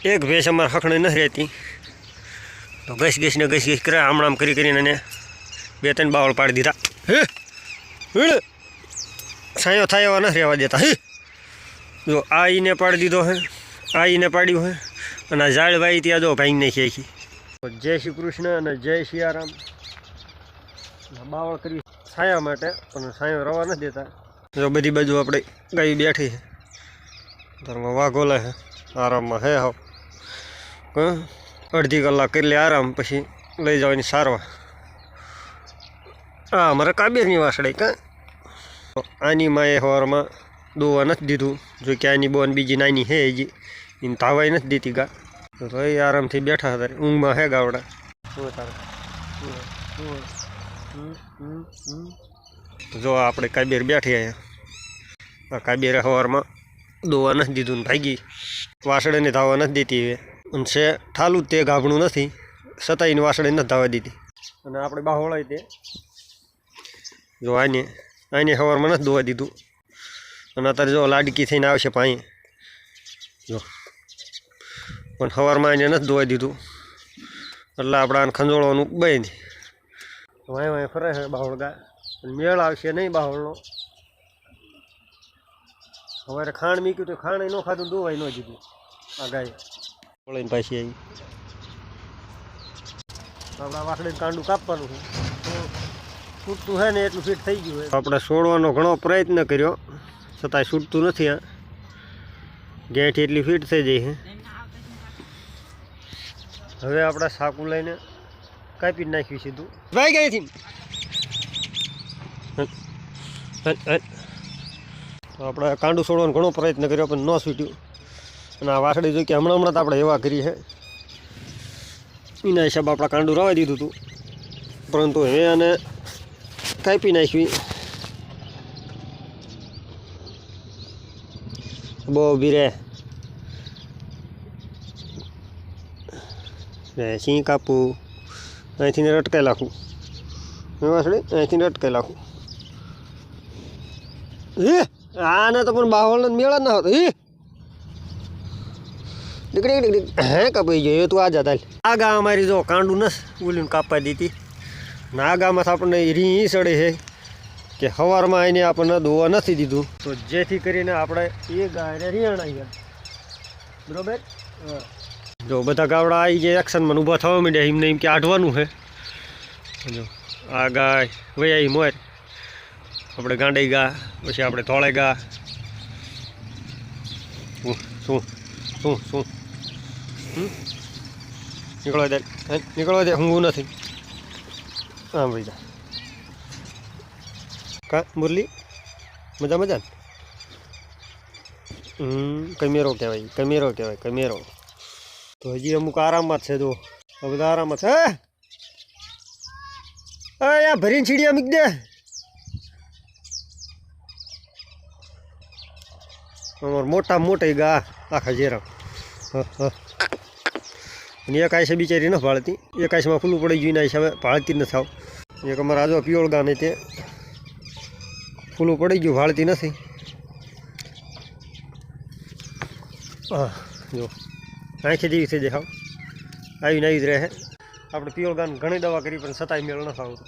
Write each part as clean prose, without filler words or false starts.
એક ભેંસ અમારે હખણી નથી રહેતી તો ઘસ કરે આમ કરીને 2-3 બાવળ પાડી દીધા. હે વીડ સાયો થાય એવા નથી રહેવા દેતા. હે જો આ ઈને પાડી દીધો હે, આ ઈને પાડ્યું હે, અને આ ઝાડ વાઈ ત્યાં જો ભાઈ નાખી. જય શ્રી કૃષ્ણ અને જય સિયારામ. બાવળ કરી છાયા માટે, પણ છાયો રવા નથી દેતા. જો બધી બાજુ આપણે ગાય બેઠી છે, ઘરમાં વાઘો લે છે, આરામમાં હે હાવ. અડધી કલાક કરી લે આરામ, પછી લઈ જવાની સારવા. હા મારે કાબેરની વાસળી કાં આની માએ સવારમાં દોવા નથી દીધું. જો કે આની બોન બીજી નાની હે હજી, એને તાવાય નથી દેતી ગા. તો એ આરામથી બેઠા હતા, ઊંઘમાં હે ગાવડા. શું તારે જો આપણે કાબેર બેઠી અહીંયા. આ કાબેરે સવારમાં દોવા નથી દીધું ને ભાગી. વાસળીને ધાવા નથી દેતી હવે, અને છે ઠાલું તે ગાભણું નથી, સતાઈને વાસળી નથી ધાવા દીધી. અને આપણે બાહોળાય તે જો આને સવારમાં નથી દોવા દીધું, અને અત્યારે જો લાડકી થઈને આવશે પાણી. જો પણ સવારમાં આને નથી દોવા દીધું, એટલે આપણે આને ખંજોળવાનું બંધ. વાંય ફરે છે બાહોળ ગા, મેળ આવશે નહીં બાહોળનો. સવારે ખાંડ મીક્યું તો ખાંડ ન ખાધું, દોવાય ન દીધું. આ ગાય વળીને પાછી આવી. આપણા વાસળી કાંડું કાપવાનું છે, છૂટતું છે ને એટલું ફિટ થઈ ગયું. આપણે છોડવાનો ઘણો પ્રયત્ન કર્યો, છતાંય છૂટતું નથી. આ ગેઠી એટલી ફિટ થઈ જાય છે. હવે આપણે સાકું લઈને કાપી નાખ્યું સીધું. ભાઈ ગઈથી આપણે કાંડું છોડવાનો ઘણો પ્રયત્ન કર્યો, પણ ન છૂટ્યું. અને આ વાસળી જોઈ કે હમણાં તો આપણે એવા કરી છે, એના હિસાબે આપણે કાંડું રવા દીધું હતું. પરંતુ હવે આને કાપી નાખ્યું. બહુ બીરે સિંહ કાપવું, અહીંથી રટકાઈ નાખું. વાસળી અહીંથી રટકાઈ નાખું. આને તો પણ બાહોળ મેળ જ ના હતો. દીકરી હે કાપાઈ ગયો તું આ જતા. આ ગા અમારી જો કાંડું નથી ઉલીને કાપવા દીધી. ને આ ગામાં આપણને રી સડે છે કે સવારમાં આવીને આપણને દોવા નથી દીધું, તો જેથી કરીને આપણે એ ગાયને રિયાણ ગયા. બરાબર. જો બધા ગાવડા આવી જાય એક્શનમાં ઊભા થવા માંડ્યા, એમને એમ કે આઢવાનું છે. જો આ ગાય વહી આવી મોર, આપણે ગાંડાઈ ગા, પછી આપણે ધોળે ગા. શું શું શું નીકળવા દે હું નથી. હા ભાઈ જા કા મુરલી મજા ને. કમેરો કહેવાય કમેરો. તો હજી અમુક આરામમાં જ છે. જો બધા આરામમાં છે. હા ભરીને છીડિયા મૂકી દે. અમારે મોટા ગા આખા જેરા. અને એક આયસે બિચારી ન ભાળતી, એક આયસમાં ફૂલું પડી ગયું, એના હિસાબે ભાળતી ન થાવ. એક અમારા આજો પિયોળ ગા ને તે ફૂલું પડી ગયું, ભાળતી નથી. હા જો આંખે જેવી થઈ જાય. હાવ આવીને આવી જ રહે. આપણે પિયોળ ગાને ઘણી દવા કરી, પણ છતાંય મેળ ન આવતો.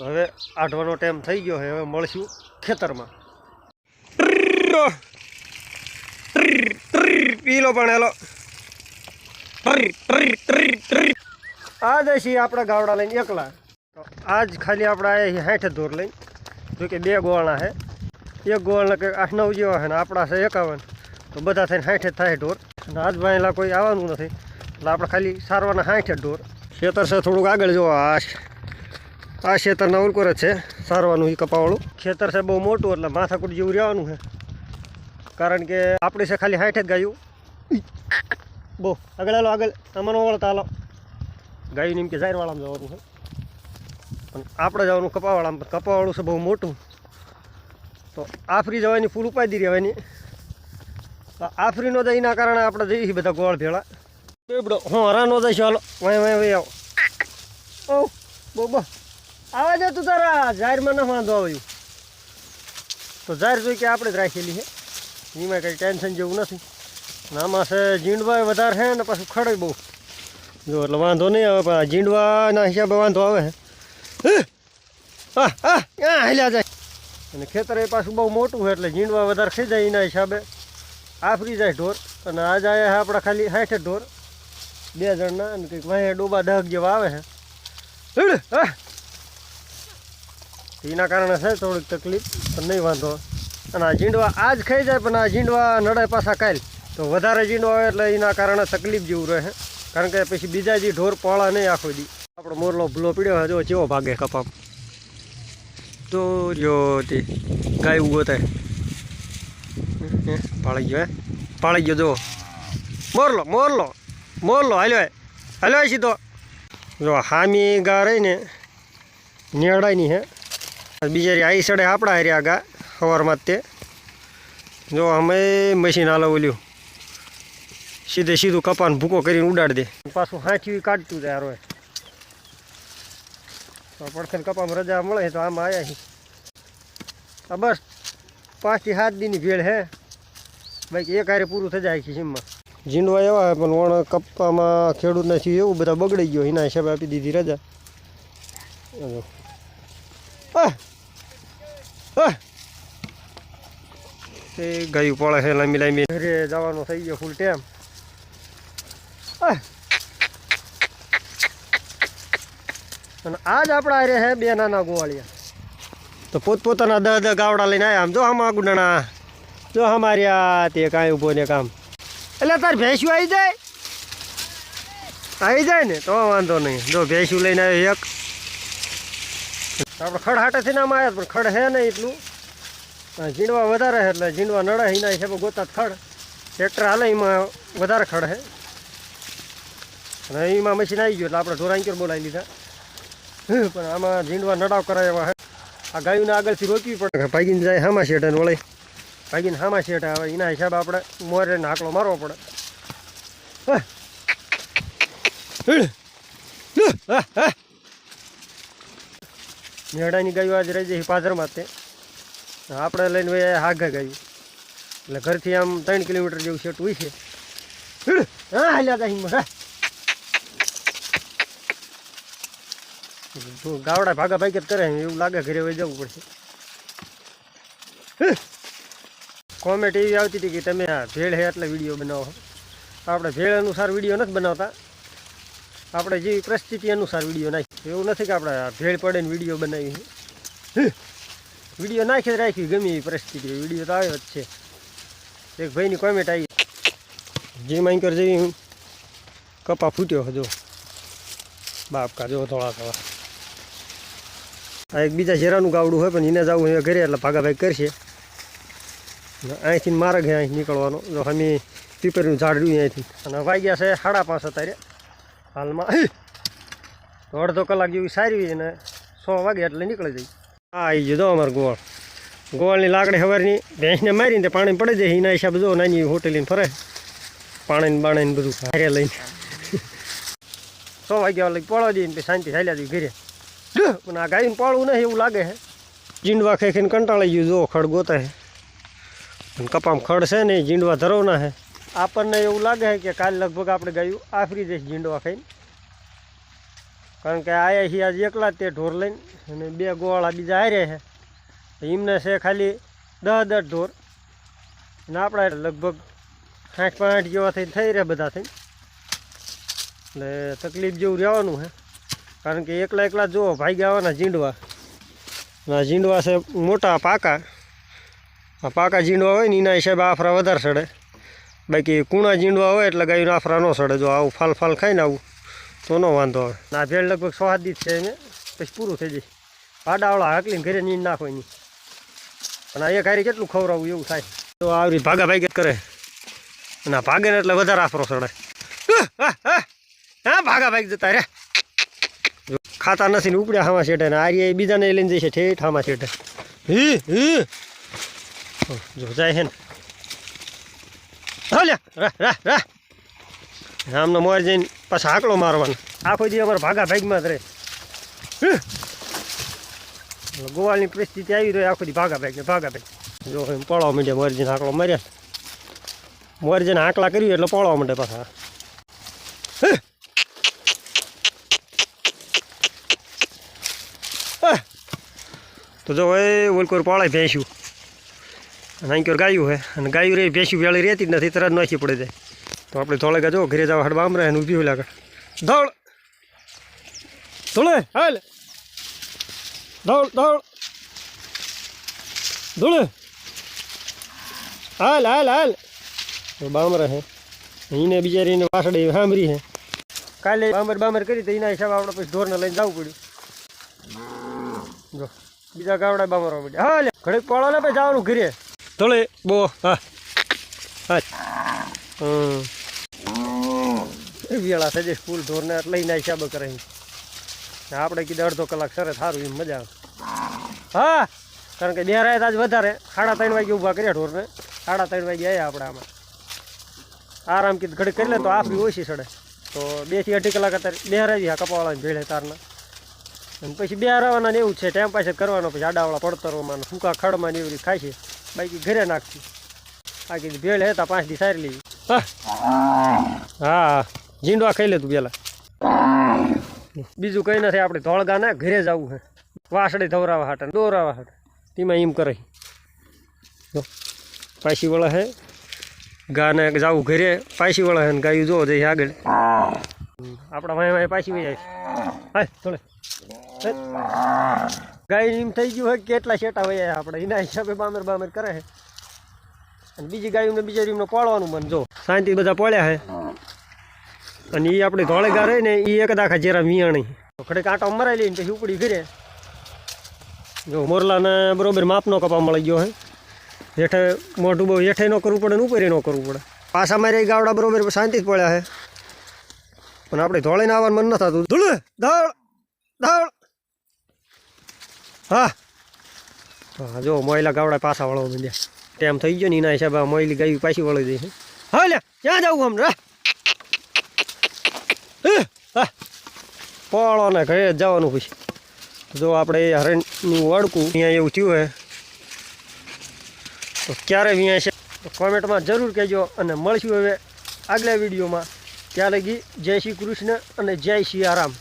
હવે આઢવાનો ટાઈમ થઈ ગયો છે. હવે મળશું ખેતરમાં. પીલો પણ હેલો આ જઈશી આપણે ગાવડા લઈને એકલા. તો આજ ખાલી આપણે આ 60 દોર લઈને, જો કે 2 ગોળના છે. એક ગોળના કંઈક 8-9 જેવા છે ને આપણા છે 51. તો બધા થઈને 60 થાય ઢોર. અને આજ ભાઈલા કોઈ આવવાનું નથી, એટલે આપણે ખાલી સારવાના 60 ઢોર. ખેતર છે થોડુંક આગળ જોવો. આ ખેતરના ઉલકોર જ છે સારવાનું. એ કપાવાળું ખેતર છે બહુ મોટું, એટલે માથાકૂટ જેવું રહેવાનું છે. કારણ કે આપણી છે ખાલી 60 જ ગાયું. બહુ આગળ હાલો, આગળ આમાંનો વળતા હાલો. ગાયું એમ કે ઝારવાળામાં જવાનું છે, પણ આપણે જવાનું કપાવાળામાં. કપાવાળું છે બહુ મોટું, તો આફરી જવાની ફૂલ ઉપાધી રહેવાની. આફરી નો જાય એના કારણે આપણે જઈએ બધા ગોળ ભેળા. બેબડો હરા નો જઈશું. હાલો વાય આવો. ઓ બહુ આવા જ તું તારા ઝારમાં ન વાંધો આવ્યું. તો ઝાર જોઈ કે આપણે જ રાખેલી છે, એમાં કંઈ ટેન્શન જેવું નથી. આમાં છે જીંડવા વધારે છે ને પાછું ખડે બહુ જો એટલે વાંધો નહીં આવે પણ આ જીંડવાના હિસાબે વાંધો આવે છે હાલ્યા જાય અને ખેતર એ પાછું બહુ મોટું છે એટલે જીંડવા વધારે ખાઈ જાય એના હિસાબે આફરી જાય ઢોર અને આજ આવ્યા આપણા ખાલી 60 ઢોર 2 જણના અને કંઈક વાંહે ડોબા 10 જેવા આવે છે એના કારણે છે થોડીક તકલીફ પણ નહીં વાંધો અને આ જીંડવા આજ ખાઈ જાય પણ આ જીંડવા નડાય પાછા કાલ તો વધારે જીંડવા આવે એટલે એના કારણે તકલીફ જેવું રહે કારણ કે પછી બીજા જે ઢોર પોળા નહીં આખો દી આપણો મોરલો ભૂલો પીડ્યો જો ચેવો ભાગે કપામ તો રહ્યો તે ગાય ઉગો થાય પાળી ગયો જો મોરલો મોરલો મોરલો હાલ્યો સીધો જો હામી ગા રહી ને નેડાની હે બિચારી આઈ સડે આપણા હાર્યા ગા સવારમાં તે જો અમે મશીન હાલો ઓલ્યું સીધું કપાન ભૂકો કરીને ઉડાડી દે પાછું હાંચવી કાઢતું જાય રોય પડખેર કપામાં રજા મળે તો આમાં આવ્યા છીએ આ બસ 5 થી 7 દીની ભેળ હે બાકી એક હારે પૂરું થઈ જાય છે સીમમાં જીંડવા એવા પણ વણ કપ્પામાં ખેડૂતને થયું એવું બધા બગડી ગયો એના હિસાબે આપી દીધી રજા એ ગાયું પડે છે લાંબી લાંબી ઘરે જવાનો થઈ ગયો ફૂલ ટાઈમ અને આજ આપણા હારે હે 2 નાના ગોવાળિયા તો પોતપોતાના 10 ગાવડા લઈને આવ્યા આમ જો આમાં ગુડાણા જો અમાર્યા તે કાંઈ ઊભો ને કામ એટલે તાર ભેંસું આવી જાય ને તો વાંધો નહીં જો ભેંસું લઈને આવ્યો એક આપણે ખડ હાટેથી નામાં આવ્યા પણ ખડ હે નહીં એટલું જીંડવા વધારે છે એટલે જીંડવા નડે એના હિસાબે ગોતા ખડ ટ્રેક્ટર હાલે એમાં વધારે ખડ હે અને એમાં મશીન આવી ગયું એટલે આપણે ઢોરાંકર બોલાવી લીધા પણ આમાં જીંડવા નડાવ કરાય એવા હે આ ગાયોને આગળથી રોકવી પડે ભાગીને જાય હામા શેઠે વળે ભાગીને હામા શેઠે આવે એના હિસાબે આપણે મોરેને હાકલો મારવો પડે મેળાની ગાયો આજે રહી જાય પાદરમાં તે આપણે લઈને ભાઈ હાગા ગાયું એટલે ઘરથી આમ 3 કિલોમીટર જેવું સેટ હોય છે હા હાલ્યા જાય ગાવડા ભાગા ભાગ જ કરે એવું લાગે ઘરે વહી જવું પડશે કોમેન્ટ એવી આવતી હતી કે તમે આ ભેળ હે એટલે વિડીયો બનાવો આપણે ભેળ અનુસાર વિડીયો નથી બનાવતા આપણે જેવી પરિસ્થિતિ અનુસાર વિડીયો નાખી એવું નથી કે આપણે ભેળ પડે ને વિડીયો બનાવી વિડીયો નાખી રાખી ગમે એવી પરિસ્થિતિ વિડીયો તો આવ્યો જ છે એક ભાઈની કોમેન્ટ આવી જે માઇકર જેવી કપા ફૂટ્યો જો બાપ કા જો થોડા થોડા આ એક બીજા શેરાનું ગાવડું હોય પણ એને જવું એ ઘરે એટલે ભાગાભાગ કરશે અહીંથી માર્ગ છે અહીં નીકળવાનો જો અમે પીપરનું ઝાડ રહ્યું અહીંથી અને વાગ્યા છે 5:30 અત્યારે હાલમાં તો અડધો કલાક જેવી સારી અને 6 વાગે એટલે નીકળી જાય હા આવી ગયો જો અમારે ગોવાળની લાકડી સવારની ભેંસને મારીને તે પાણી પડી જાય એના હિસાબે જો નાની હોટેલીને ફરે પાણીને બાણીને બધું હારે લઈને 6 વાગ્યા લઈ પડવા દઈએ પછી શાંતિ ચાલ્યા દઈએ ઘરે પણ આ ગાયને પાળવું નહીં એવું લાગે છે જીંડવા ખાઈ ખાઈને કંટાળી ગયું જો ખડ ગોતે છે અને કપામાં ખડ છે ને જીંડવા ધરવના છે આપણને એવું લાગે છે કે કાલે લગભગ આપણે ગાયું આફરી જઈશ જીંડવા ખાઈને કારણ કે આયા છીએ આજે એકલા જ તે ઢોર લઈને અને 2 ગોવાળા બીજા હાર્યા છે એમને છે ખાલી 10 ઢોર અને આપણા લગભગ 60-65 જેવા થઈને થઈ રહ્યા બધા થઈને એટલે તકલીફ જેવું રહેવાનું છે કારણ કે એકલા જુઓ ભાગી આવવાના જીંડવા આ જીંડવા છે મોટા પાકા આ પાકા જીંડવા હોય ને એના હિસાબે આફરા વધારે સડે બાકી કૂણા જીંડવા હોય એટલે ગાયને આફરા ન સડે જો આવું ફાલ ખાઈને આવું તો ન વાંધો આવે આ ભેળ લગભગ 6 જ છે એને પછી પૂરું થઈ જાય પાડાવાળા હાકલીને ઘરે નીંદ નાખો એની અને આ એક હારી કેટલું ખવડાવવું એવું થાય તો આવી ભાગા ભાગ કરે અને આ ભાગે ને એટલે વધારે આફરો સડે હા ભાગા ભાગ જતા રે ખાતા નથી ને ઉપડ્યા હામા શેઠે ને આર્યા બીજાને લઈને જશે ઠેઠ હામા શેઠે જો જાય છે ને હાલ્યા આમને મોર જઈને પાછા હાકલો મારવાનો આખો દી અમારે ભાગા ભાગમાં જ રહે ગોવાળની પરિસ્થિતિ આવી રહી આખો દી ભાગા ભાગ જો એમ પડવા માંડ્યા મોર જઈને હાકલો માર્યા મોર જેને આંકલા કર્યું એટલે પડવા માંડે પાછા. તો જો એ ઓલકોર પાળે ભેંસ્યું અને અહીં કોર ગાયું હે અને ગાયું રે ભેંસ્યું વેળી રહેતી જ નથી, તરત નાખી પડે જાય. તો આપણે ધોળેગા જો ઘરે જવા હડવા આમરે અને ઊભી હોય લાગે દોડ ધોળે હાલ દોડ દોડ ધોળે હાલ હાલ હાલ. તો બામરે હે એને બિચારીને વાસડે સાંભળી હે. કાલે બામર કરી તો એના હિસાબે આપણે પછી ઢોરને લઈને જવું પડ્યું. જો બીજા ગાવડા બામરવા પડ્યા. હા લે ઘડીક પાળો ને પછી જવાનું ઘરે ધોળે બો. હા હા વેળા સજે સ્કૂલ ઢોરને લઈને હિસાબે કરે આપણે કીધું અડધો કલાક સરે સારું એમ મજા આવે. હા કારણ કે બેરાય આજ વધારે 3:30 વાગે ઊભા કર્યા ઢોરને. 3:30 વાગે આવ્યા આપણે આમાં આરામ કીધું ઘડી કરી લે તો આપણી ઓછી સડે. તો 2 થી 2.5 કલાક અત્યારે બેરાવી આ કપાવાળાને ભેળે તારના અને પછી બેરાવાના ને એવું છે ટાઈમ પાસે કરવાનો. પછી આડાવાળા પડતરવામાં સૂકા ખડમાં ને એવી ખાય છે, બાકી ઘરે નાખતી. આ કીધું ભેળ હતા 5 દી સારી લેવી. હા ઝીંડવા ખાઈ લે તું પેલા. બીજું કંઈ નથી, આપણે ધોળગાને ઘરે જવું છે વાસળી ધવરાવા હાટે દોરાવા હાટે. તેમાં એમ કરે પાછી વળે હે ગાને જવું ઘરે પાછી વળે હે ને ગાયું જોવો જઈએ આગળ. આપણા ભાઈ પાછી વહી જાય હા થોડે ગાય એમ થઈ ગયું હોય કેટલા શેટા વહ્યા આપણે એના હિસાબે બામર કરે છે. અને બીજી ગાયોને બિચારી એમને પાળવાનું મન જો શાંતિ બધા પડ્યા છે. અને એ આપણે ધોળેગા રહી ને એ એક દાખા જેરા મિયાણી ખડે કાંટો મરાઈ લઈને પછી ઉપડી ઘરે. જો મોરલાને બરોબર માપનો કપા મળી ગયો હે. હેઠે મોઢું બહુ હેઠે ન કરવું પડે ને ઉપર ન કરવું પડે. પાછા મારે ગાવડા બરોબર શાંતિ જ પડ્યા છે. પણ આપણે ધોળીને આવવાનું મન ન થતું. ધૂળ દોડ દોડ. હા હા જો મોયલા ગાવડા પાછા વળવા માંડ્યા. ટાઈમ થઈ ગયો ને એના હિસાબે મોયલી ગાયું પાછી વળી દઈ છે. હા લે ક્યાં જવું અમને પોળો ને ઘરે જ જવાનું. પછી જો આપણે હરણનું વળકું અહીંયા એવું થયું હે તો ક્યારે અહીંયા છે તો કોમેન્ટમાં જરૂર કહેજો. અને મળશું હવે આગલા વિડીયોમાં. ત્યાં લગી જય શ્રી કૃષ્ણ અને જય સિયારામ.